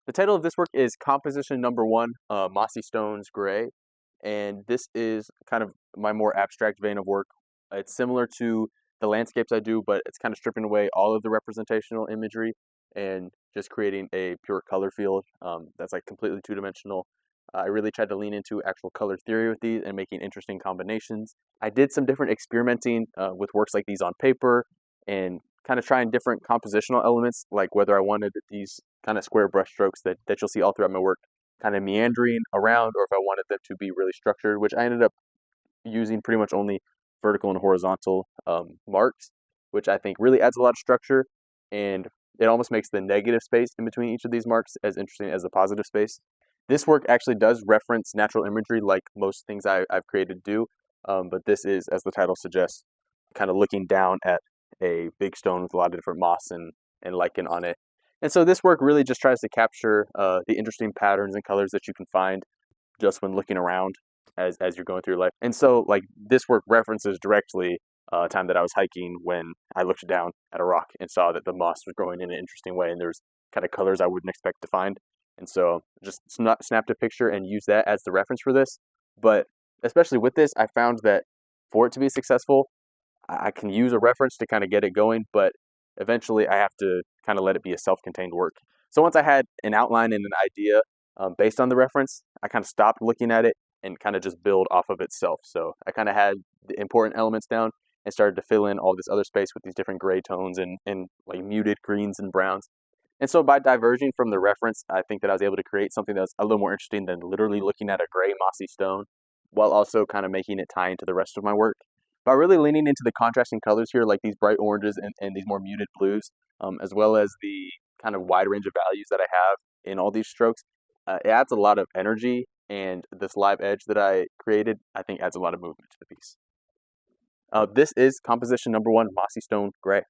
The title of this work is Composition Number 1, Mossy Stones Gray, and this is kind of my more abstract vein of work. It's similar to the landscapes I do, but it's kind of stripping away all of the representational imagery and just creating a pure color field that's like completely two-dimensional. I really tried to lean into actual color theory with these and making interesting combinations. I did some different experimenting with works like these on paper and kind of trying different compositional elements, like whether I wanted these kind of square brush strokes that you'll see all throughout my work kind of meandering around, or if I wanted them to be really structured, which I ended up using pretty much only vertical and horizontal marks, which I think really adds a lot of structure, and it almost makes the negative space in between each of these marks as interesting as the positive space. This work actually does reference natural imagery like most things I've created do, but this is, as the title suggests, kind of looking down at a big stone with a lot of different moss and lichen on it. And so this work really just tries to capture the interesting patterns and colors that you can find just when looking around as you're going through your life. And so like this work references directly a time that I was hiking when I looked down at a rock and saw that the moss was growing in an interesting way and there's kind of colors I wouldn't expect to find. And so just snapped a picture and used that as the reference for this. But especially with this, I found that for it to be successful, I can use a reference to kind of get it going, but eventually I have to kind of let it be a self-contained work. So once I had an outline and an idea based on the reference, I kind of stopped looking at it and kind of just build off of itself. So I kind of had the important elements down and started to fill in all this other space with these different gray tones and like muted greens and browns. And so by diverging from the reference, I think that I was able to create something that's a little more interesting than literally looking at a gray mossy stone, while also kind of making it tie into the rest of my work. By really leaning into the contrasting colors here, like these bright oranges and these more muted blues, as well as the kind of wide range of values that I have in all these strokes, it adds a lot of energy, and this live edge that I created, I think adds a lot of movement to the piece. This is composition number 1, Mossy Stone Gray.